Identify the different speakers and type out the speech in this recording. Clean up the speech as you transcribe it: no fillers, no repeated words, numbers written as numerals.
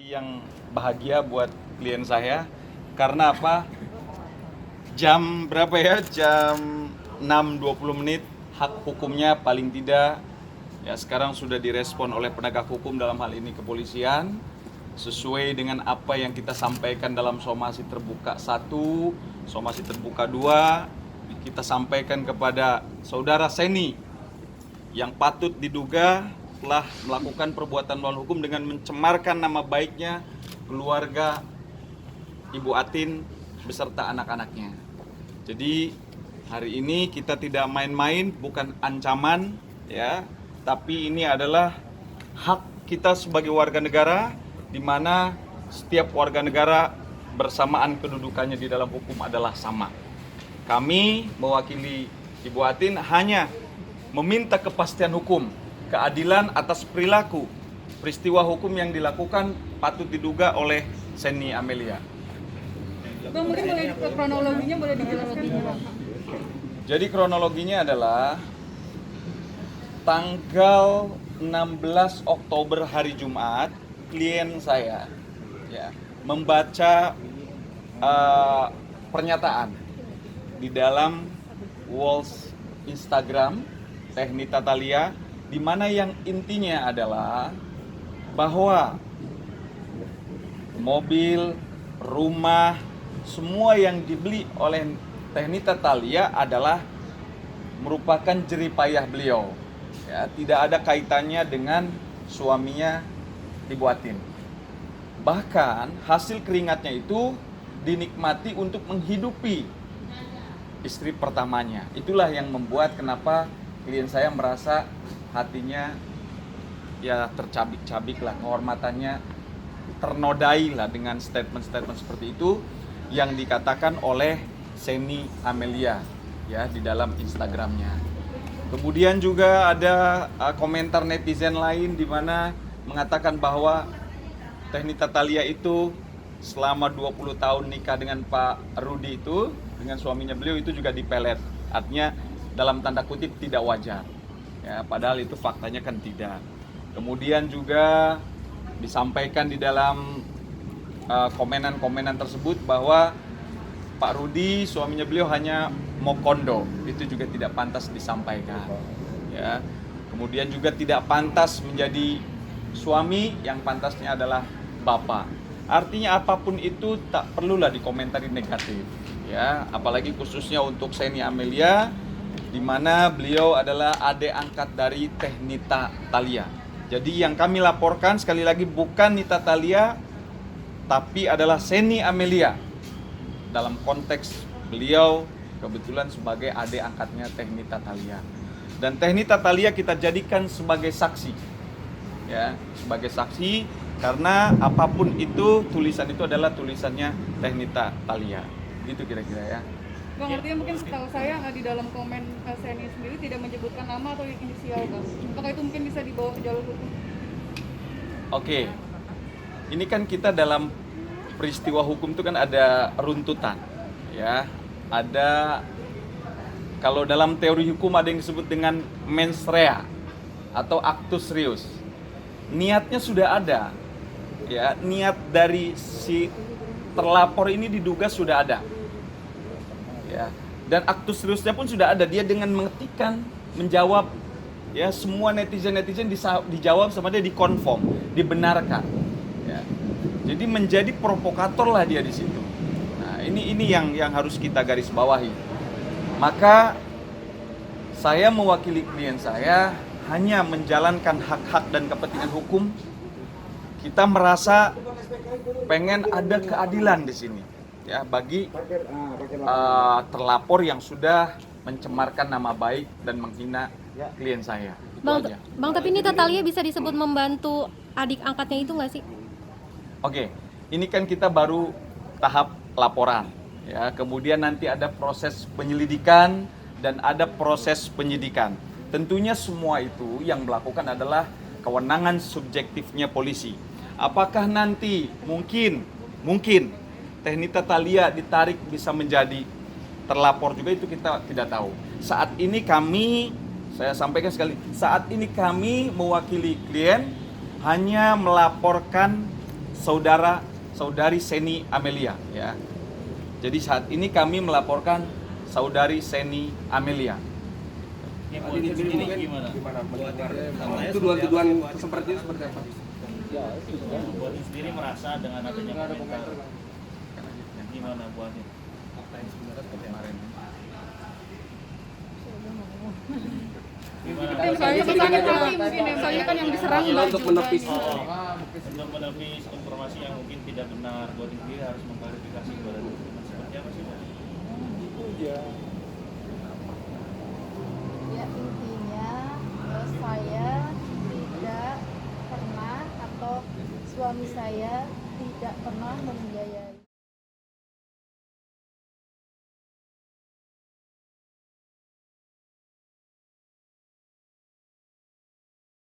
Speaker 1: yang bahagia buat klien saya. Karena apa? Jam berapa ya? Jam 6.20 hak hukumnya paling tidak ya sekarang sudah direspon oleh penegak hukum, dalam hal ini kepolisian, sesuai dengan apa yang kita sampaikan dalam somasi terbuka 1, somasi terbuka 2. Kita sampaikan kepada saudara Seni yang patut diduga telah melakukan perbuatan melawan hukum dengan mencemarkan nama baiknya keluarga Ibu Atin beserta anak-anaknya. Jadi hari ini kita tidak main-main, bukan ancaman ya, tapi ini adalah hak kita sebagai warga negara, di mana setiap warga negara bersamaan kedudukannya di dalam hukum adalah sama. Kami mewakili Ibu Atin hanya meminta kepastian hukum, keadilan atas peristiwa hukum yang dilakukan patut diduga oleh Seni Amelia.
Speaker 2: Bang, mungkin boleh kronologinya boleh dijelaskan?
Speaker 1: Jadi kronologinya adalah tanggal 16 Oktober hari Jumat, klien saya ya membaca pernyataan di dalam walls Instagram Teh Nita Thalia, di mana yang intinya adalah bahwa mobil, rumah, semua yang dibeli oleh Teh Nita Thalia adalah merupakan jeripayah beliau. Ya, tidak ada kaitannya dengan suaminya Ibu Atin. Bahkan hasil keringatnya itu dinikmati untuk menghidupi istri pertamanya. Itulah yang membuat kenapa klien saya merasa hatinya ya tercabik-cabik lah, kehormatannya ternodai lah dengan statement-statement seperti itu yang dikatakan oleh Seni Amelia ya di dalam Instagramnya. Kemudian juga ada komentar netizen lain di mana mengatakan bahwa Teh Nita Thalia itu selama 20 tahun nikah dengan Pak Rudi itu, dengan suaminya beliau itu juga dipelet. Artinya dalam tanda kutip tidak wajar. Ya, padahal itu faktanya kan tidak. Kemudian juga disampaikan di dalam komenan-komenan tersebut bahwa Pak Rudi suaminya beliau hanya mau kondo, itu juga tidak pantas disampaikan. Ya. Kemudian juga tidak pantas menjadi suami, yang pantasnya adalah bapak. Artinya apapun itu tak perlulah dikomentari negatif. Ya, apalagi khususnya untuk Seni Amelia, di mana beliau adalah adik angkat dari Teh Nita Thalia. Jadi yang kami laporkan sekali lagi bukan Nita Thalia, tapi adalah Seni Amelia. Dalam konteks beliau kebetulan sebagai adik angkatnya Teh Nita Thalia. Dan Teh Nita Thalia kita jadikan sebagai saksi. Ya, sebagai saksi karena apapun itu tulisan itu adalah tulisannya Teh Nita Thalia. Gitu kira-kira ya.
Speaker 2: Bang, artinya mungkin setahu saya di dalam komen Seni sendiri tidak menyebutkan nama atau inisial, Bang. Apakah itu mungkin bisa dibawa ke jalur hukum?
Speaker 1: Oke. Ini kan kita dalam peristiwa hukum itu kan ada runtutan, ya. Ada, kalau dalam teori hukum ada yang disebut dengan mens rea atau actus reus. Niatnya sudah ada, ya. Niat dari si terlapor ini diduga sudah ada, ya. Dan actus reusnya pun sudah ada. Dia dengan mengetikkan, menjawab, ya, semua netizen dijawab sama dia, dikonfirm, dibenarkan. Ya. Jadi menjadi provokator lah dia di situ. Nah, ini yang harus kita garis bawahi. Maka saya mewakili klien saya hanya menjalankan hak-hak dan kepentingan hukum. Kita merasa pengen ada keadilan di sini, ya, bagi terlapor yang sudah mencemarkan nama baik dan menghina klien saya. Itu aja.
Speaker 3: Bang, tapi Nita Thalia bisa disebut membantu adik angkatnya itu nggak sih?
Speaker 1: Oke, ini kan kita baru tahap laporan, ya. Kemudian nanti ada proses penyelidikan dan ada proses penyidikan. Tentunya semua itu yang melakukan adalah kewenangan subjektifnya polisi. Apakah nanti mungkin Teh Nita Thalia ditarik bisa menjadi terlapor juga, itu kita tidak tahu. Saat ini saya sampaikan sekali, saat ini kami mewakili klien hanya melaporkan saudari Seni Amelia ya. Jadi saat ini kami melaporkan saudari Seni Amelia.
Speaker 4: Gimana tuduhan-tuduhan seperti itu seperti apa?
Speaker 5: Buat sendiri merasa dengan adanya komentar gimana buatnya?
Speaker 2: Saya pesannya kami mungkin ya, saya kan yang diserang Mbak
Speaker 4: Untuk
Speaker 2: juga
Speaker 4: menepis.
Speaker 2: gitu.
Speaker 5: Untuk menepis informasi yang mungkin tidak benar, buat sendiri harus mengklarifikasi kepada teman-teman seperti apa sih Mbak?
Speaker 6: Ya intinya saya tidak pernah atau suami saya tidak pernah membiayai